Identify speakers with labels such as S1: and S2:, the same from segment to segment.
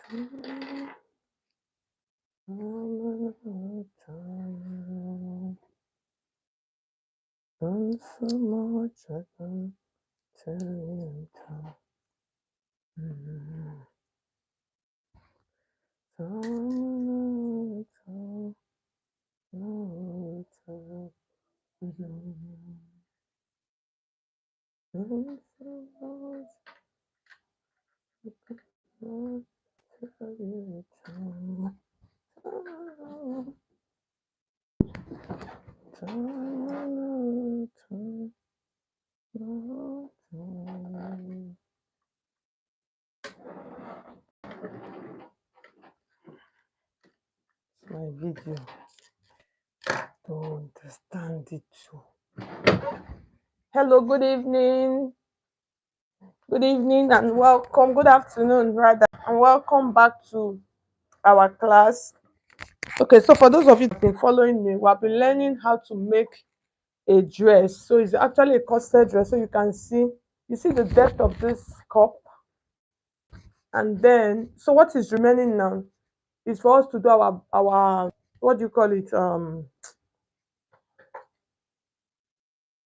S1: Done so much I can tell you. Done so much I can tell you. My video don't understand it too. Hello, good evening. Good evening and welcome. Good afternoon, rather, and welcome back to our class. Okay, so for those of you that have been following me, we have been learning how to make a dress. So it's actually a corset dress. So you see the depth of this cup, and then so what is remaining now is for us to do our what do you call it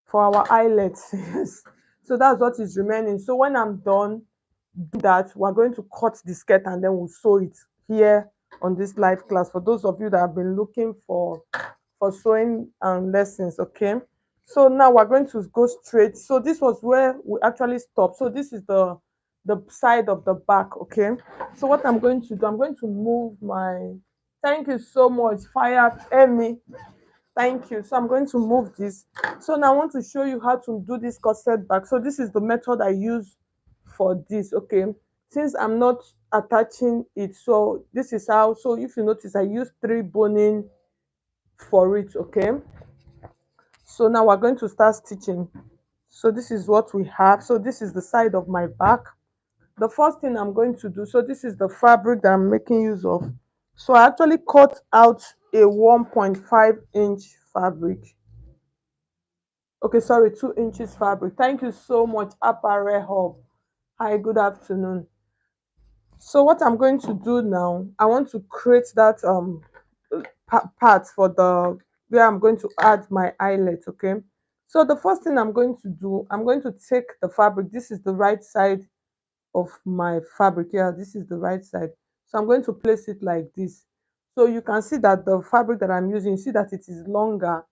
S1: for our eyelets. Yes. So that's what is remaining. So when I'm done that, we're going to cut the skirt and then we'll sew it here on this live class for those of you that have been looking for sewing lessons. Okay, so now we're going to go straight. So this was where we actually stopped. So this is the side of the back. Okay, so what I'm going to do, I'm going to move my, thank you so much, fire Emmy. Thank you. So I'm going to move this. So now I want to show you how to do this corset back. So this is the method I use for this. Okay, since I'm not attaching it, so this is how. So if you notice, I use 3 boning for it. Okay, so now we're going to start stitching. So this is what we have. So this is the side of my back. The first thing I'm going to do, so this is the fabric that I'm making use of. So I actually cut out a 1.5-inch fabric. Okay, sorry, 2 inches fabric. Thank you so much, Apparel Hub. Hi, good afternoon. So what I'm going to do now, I want to create that part for the where I'm going to add my eyelet. Okay, so the first thing I'm going to do, I'm going to take the fabric. This is the right side of my fabric. Yeah, this is the right side. So I'm going to place it like this. So you can see that the fabric that I'm using, see that it is longer.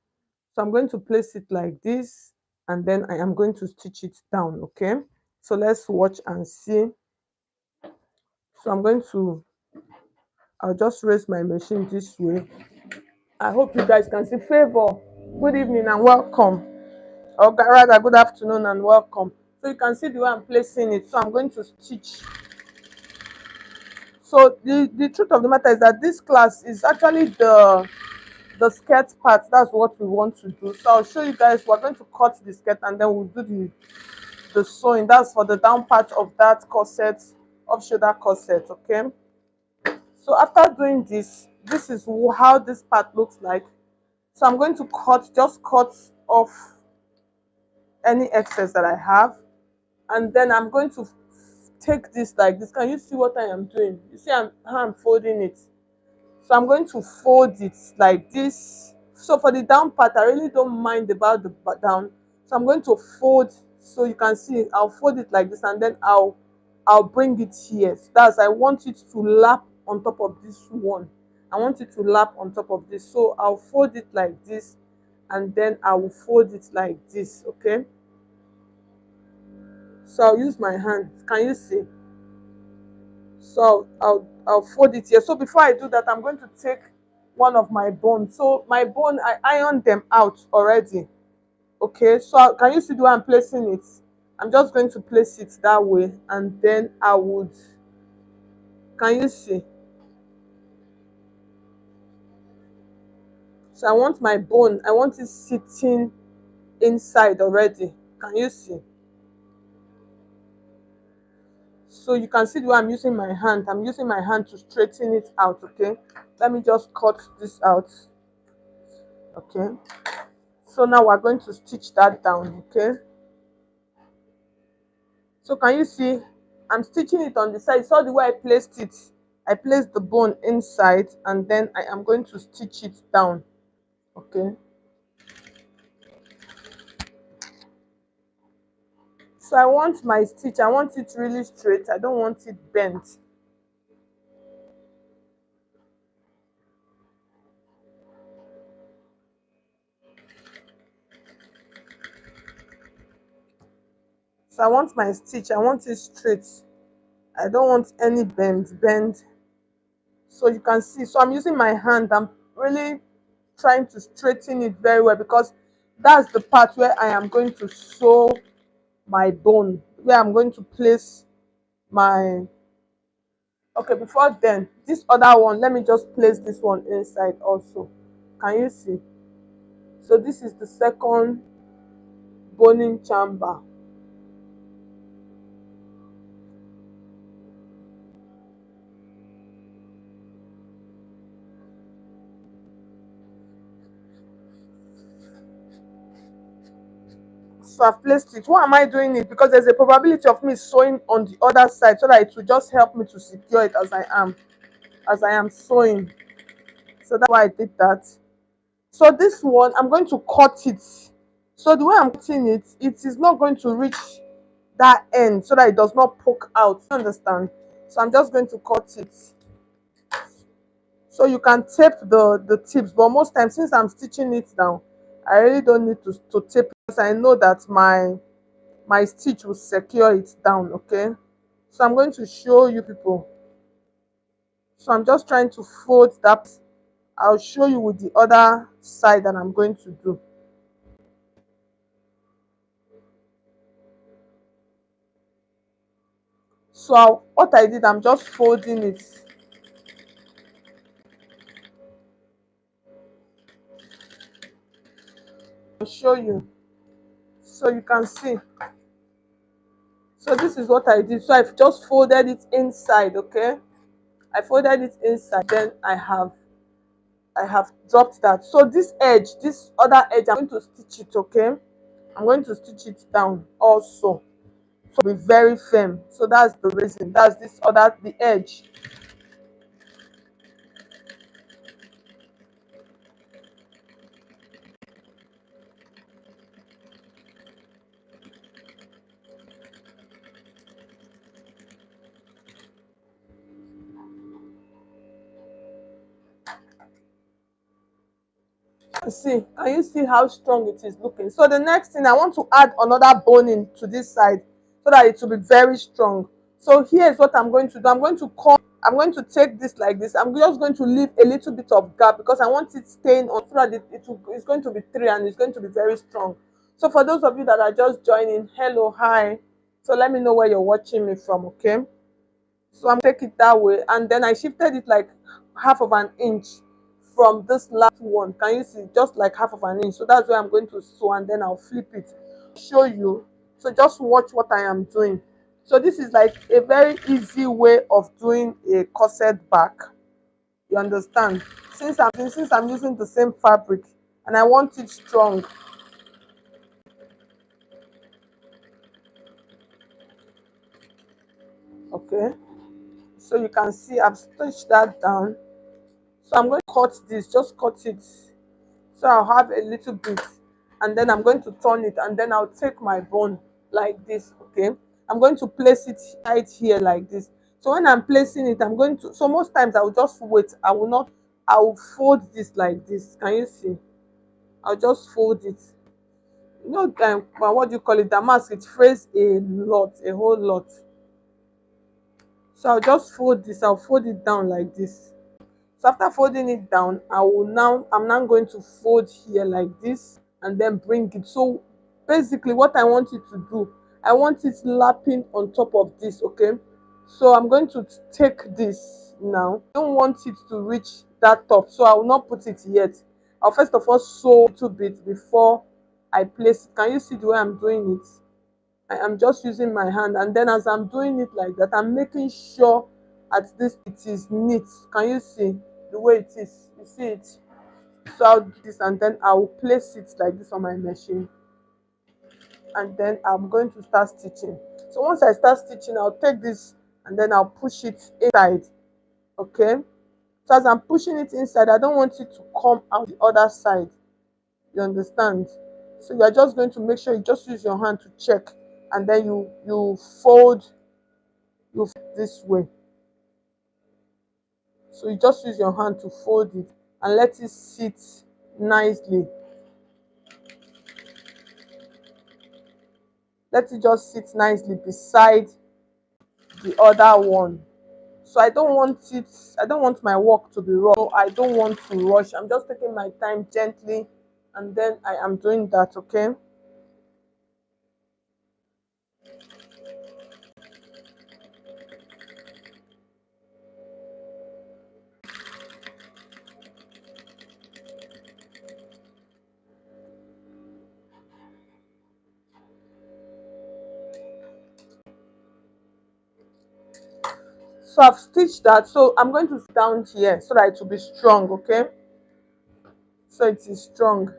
S1: So I'm going to place it like this, and then I am going to stitch it down. Okay, so let's watch and see. So I'll just raise my machine this way. I hope you guys can see. Favor, good evening and welcome, or rather good afternoon and welcome. So you can see the way I'm placing it. So I'm going to stitch. So the truth of the matter is that this class is actually the skirt part. That's what we want to do. So I'll show you guys. We're going to cut the skirt and then we'll do the sewing. That's for the down part of that corset, off shoulder corset. Okay, so after doing this, this is how this part looks like. So I'm going to just cut off any excess that I have, and then I'm going to take this like this. Can you see what I am doing? You see how I'm folding it. So I'm going to fold it like this. So for the down part, I really don't mind about the down. So I'm going to fold. So you can see, I'll fold it like this, and then I'll bring it here. So that's, I want it to lap on top of this one. I want it to lap on top of this. So I'll fold it like this, and then I will fold it like this. Okay. So I'll use my hand. Can you see? So I'll fold it here. So before I do that, I'm going to take one of my bones. So my bone, I ironed them out already. Okay, so can you see the way I'm placing it? I'm just going to place it that way, and then I would, can you see? So I want my bone, I want it sitting inside already. Can you see? So you can see the way I'm using my hand. I'm using my hand to straighten it out. Okay, let me just cut this out. Okay, so now we're going to stitch that down. Okay, so can you see, I'm stitching it on the side. So the way I placed it, I place the bone inside and then I am going to stitch it down. Okay, so I want my stitch, I want it really straight, I don't want it bent. So I want my stitch, I want it straight, I don't want any bend. So you can see, so I'm using my hand, I'm really trying to straighten it very well because that's the part where I am going to sew my bone, where I'm going to place my, okay, before then, this other one, let me just place this one inside also. Can you see? So this is the second boning chamber. So I've placed it. Why am I doing it? Because there's a probability of me sewing on the other side so that it will just help me to secure it as I am sewing. So that's why I did that. So this one, I'm going to cut it. So the way I'm cutting it, it is not going to reach that end so that it does not poke out. You understand? So I'm just going to cut it. So you can tape the tips, but most times since I'm stitching it down, I really don't need to tape it because I know that my stitch will secure it down. Okay, so I'm going to show you people. So I'm just trying to fold that. I'll show you with the other side that I'm going to do. So what I did, I'm just folding it. I'll show you so you can see. So this is what I did. So I've just folded it inside. Okay, I folded it inside, then I have dropped that. So this edge, this other edge, I'm going to stitch it. Okay, I'm going to stitch it down also, so be very firm. So that's the reason, that's this other, the edge. See, can you see how strong it is looking? So the next thing, I want to add another boning to this side so that it will be very strong. So here's what I'm going to do. I'm going to take this like this. I'm just going to leave a little bit of gap because I want it staying on so that it's going to be three and it's going to be very strong. So for those of you that are just joining, hello, hi. So let me know where you're watching me from. Okay, so I'm take it that way, and then I shifted it like half of an inch from this last one. Can you see? Just like half of an inch. So that's where I'm going to sew, and then I'll flip it, show you. So just watch what I am doing. So this is like a very easy way of doing a corset back. You understand? Since I'm using the same fabric and I want it strong. Okay, so you can see I've stitched that down. So I'm going to cut this, just cut it. So I'll have a little bit, and then I'm going to turn it, and then I'll take my bone like this. Okay, I'm going to place it right here like this. So when I'm placing it, I'm going to, so most times I will just wait, I will not, I will fold this like this. Can you see? I'll just fold it. You know, what do you call it, damask, it frays a lot, a whole lot. So I'll just fold this, I'll fold it down like this. So after folding it down, I'm now going to fold here like this and then bring it. So basically what I want it to do, I want it lapping on top of this. Okay, so I'm going to take this now. I don't want it to reach that top, so I will not put it yet. I'll first of all sew a little bit before I place it. Can you see the way I'm doing it? I am just using my hand, and then as I'm doing it like that, I'm making sure at this it is neat. Can you see the way it is? You see it? So I'll do this, and then I will place it like this on my machine, and then I'm going to start stitching. So once I start stitching, I'll take this and then I'll push it inside. Okay, so as I'm pushing it inside, I don't want it to come out the other side. You understand? So you're just going to make sure you just use your hand to check, and then you fold, this way. So you just use your hand to fold it and let it sit nicely. Let it just sit nicely beside the other one. So I don't want my work to be raw. So I don't want to rush. I'm just taking my time gently, and then I am doing that. Okay. So I've stitched that. So I'm going to sit down here so that it will be strong. Okay. So it is strong.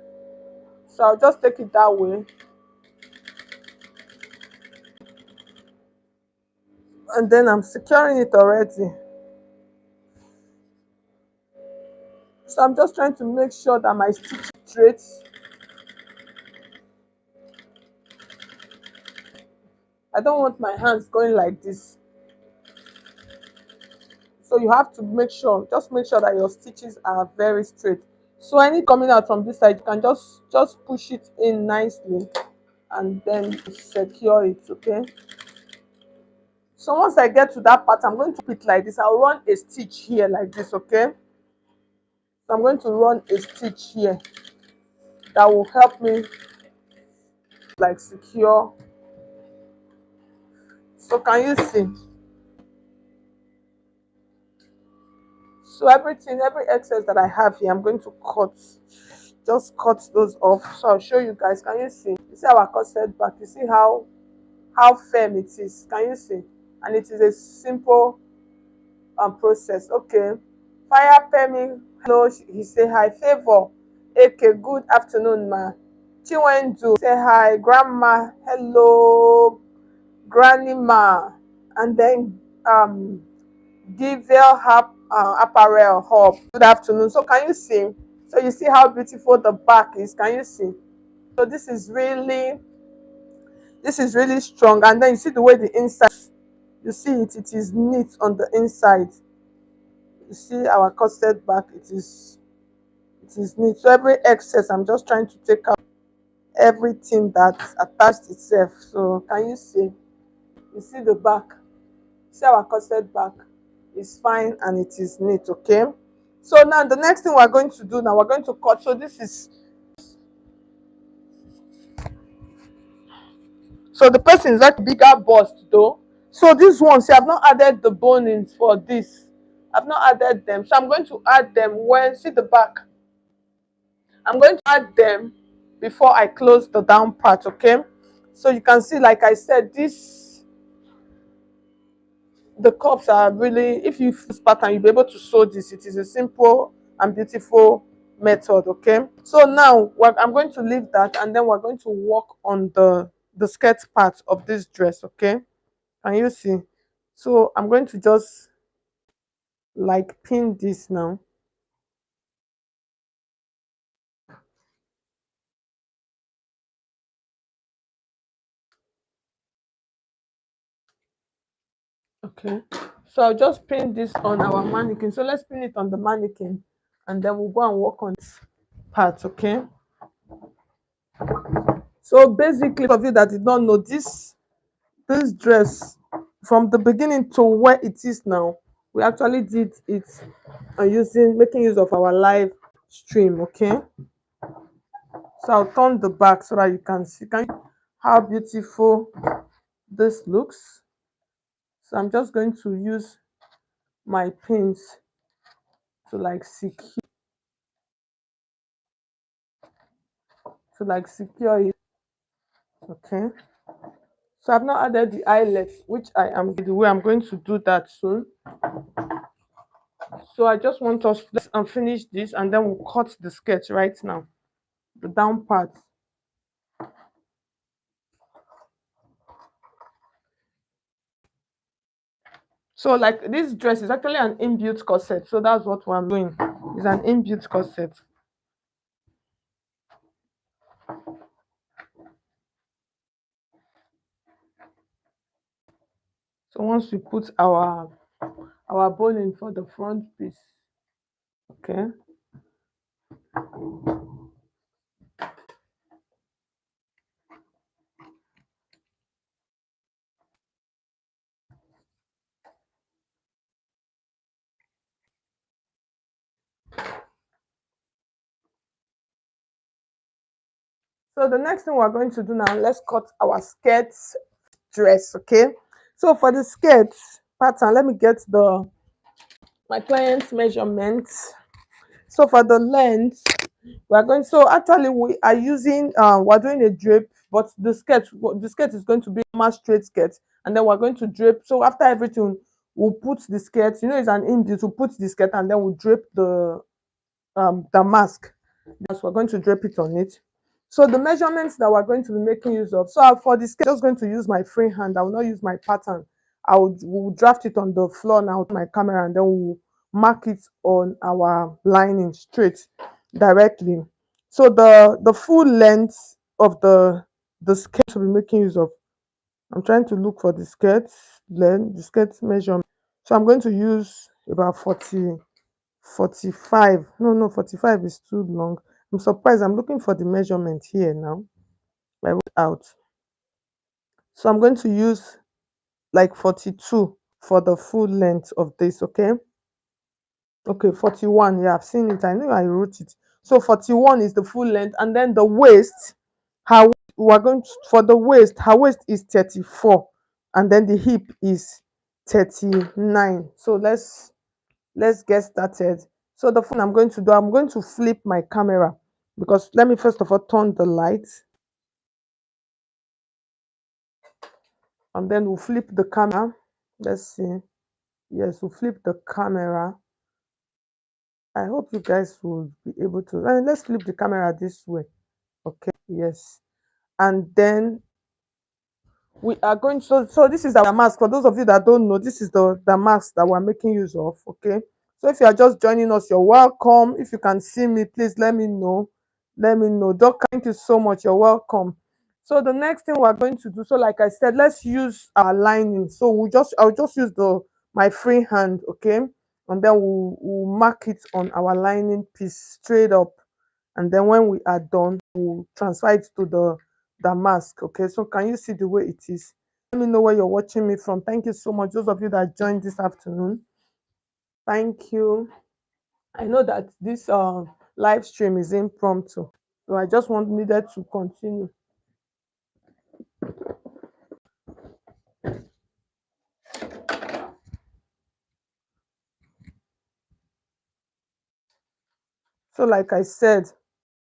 S1: So I'll just take it that way, and then I'm securing it already. So I'm just trying to make sure that my stitch is straight. I don't want my hands going like this. So you have to make sure, just make sure that your stitches are very straight. So any coming out from this side, you can just push it in nicely, and then secure it. Okay. So once I get to that part, I'm going to put it like this. I'll run a stitch here like this. Okay. So I'm going to run a stitch here that will help me like secure. So can you see? So everything, every excess that I have here, I'm going to cut. Just cut those off. So I'll show you guys. Can you see? You see our corset back. You see how firm it is. Can you see? And it is a simple process. Okay. Fire Pemi, hello. He say hi. Favor, okay. Good afternoon, ma. Chiwendu say hi. Grandma, hello. Granny ma, and then Givel apparel hub. Good afternoon. So can you see? So you see how beautiful the back is. Can you see? So this is really strong. And then you see the way the inside. You see it. It is neat on the inside. You see our corset back. It is neat. So every excess, I'm just trying to take out everything that attached itself. So can you see? You see the back. See our corset back is fine and it is neat. Okay. So now the next thing we're going to do now, we're going to cut. So this is, so the person is like a bigger bust though. So this one, see, I've not added the bonings for this. I've not added them. So I'm going to add them when, see the back. I'm going to add them before I close the down part. Okay. So you can see, like I said, the cups are really, if you use pattern, you'll be able to sew this. It is a simple and beautiful method. Okay. So now I'm going to leave that, and then we're going to work on the skirt part of this dress. Okay. Can you see? So I'm going to just like pin this now. Okay. So I'll just pin this on our mannequin. So let's pin it on the mannequin, and then we'll go and work on this part. Okay. So basically, for you that did not know, this dress, from the beginning to where it is now, we actually did it making use of our live stream. Okay. So I'll turn the back so that you can see how beautiful this looks. So I'm just going to use my pins to secure it. Okay. So I've not added the eyelets, which I am the way I'm going to do that soon. So I just want us to finish this, and then we'll cut the skirt right now, the down part. So like this dress is actually an inbuilt corset. So that's what I'm doing. It's an inbuilt corset. So once we put our bone in for the front piece, okay. So the next thing we're going to do now, let's cut our skirt dress, okay. So for the skirt pattern, let me get the my client's measurement. So for the length, we are going, so actually we are using we're doing a drape, but the skirt is going to be a straight skirt, and then we're going to drape. So after everything, we'll put the skirt, it's an inbuilt, we'll put the skirt and then we'll drape the mask. That's we're going to drape it on it. So the measurements that we're going to be making use of. So for this, I'm just going to use my free hand. I will not use my pattern. We'll draft it on the floor now with my camera, and then we'll mark it on our lining straight directly. So the full length of the skirt we'll be making use of. I'm trying to look for the skirt length, the skirt measurement. So I'm going to use about 45. No, 45 is too long. I'm surprised. I'm looking for the measurement here now. I wrote out. So I'm going to use like 42 for the full length of this, okay? Okay, 41. Yeah, I've seen it. I know I wrote it. So 41 is the full length, and then the waist, how we're going to, for the waist, her waist is 34, and then the hip is 39. So let's get started. So the phone I'm going to do, I'm going to flip my camera, because let me first of all turn the light, and then we'll flip the camera. Let's see. Yes, we'll flip the camera. I hope you guys will be able to. Let's flip the camera this way. Okay. Yes. And then we are going, so this is our mask. For those of you that don't know, this is the mask that we're making use of. Okay, so if you are just joining us, you're welcome. If you can see me, please let me know. Doc, thank you so much, you're welcome. So the next thing we're going to do, so like I said, let's use our lining. So I'll just use the my free hand, okay, and then we'll mark it on our lining piece straight up, and then when we are done, we'll transfer it to the mask. Okay, so can you see the way it is? Let me know where you're watching me from. Thank you so much, those of you that joined this afternoon. Thank you. I know that this live stream is impromptu, so I just needed to continue. So like I said,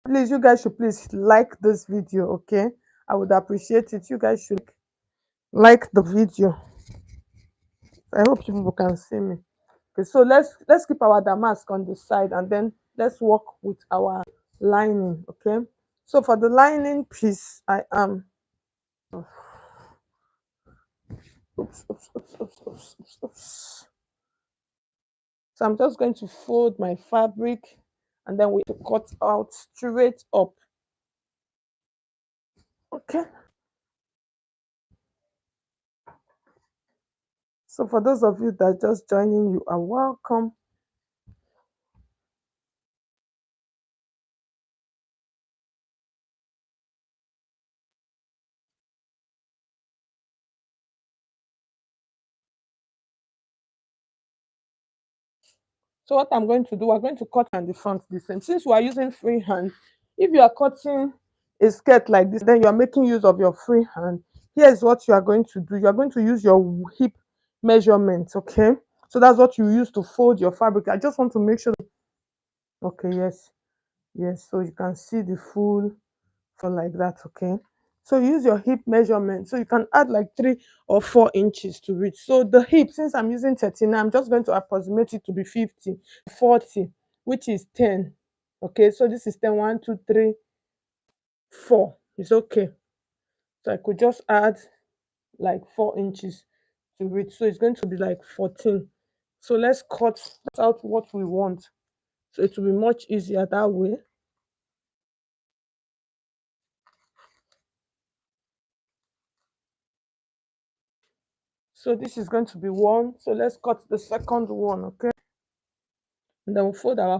S1: please, you guys should please like this video, okay? I would appreciate it. You guys should like the video. I hope you people can see me. Okay, so let's keep our damask on the side, and then let's work with our lining. Okay, so for the lining piece, I am oops. So I'm just going to fold my fabric, and then we cut out straight up. Okay, so for those of you that are just joining, you are welcome. So what I'm going to do, we're going to cut on the front the same. Since we are using free hand, if you are cutting a skirt like this, then you are making use of your free hand. Here's what you are going to do. You are going to use your hip measurement, okay? So that's what you use to fold your fabric. I just want to make sure. Okay, yes. So you can see the full for like that, okay? So use your hip measurement. So you can add like 3 or 4 inches to it. So the hip, since I'm using 39, I'm just going to approximate it to be 50, 40, which is 10. Okay, so this is 10, 1, 2, 3, 4. It's okay. So I could just add like 4 inches to it. So it's going to be like 14. So let's cut out what we want. So it will be much easier that way. So this is going to be one. So let's cut the second one, okay? And then we'll fold our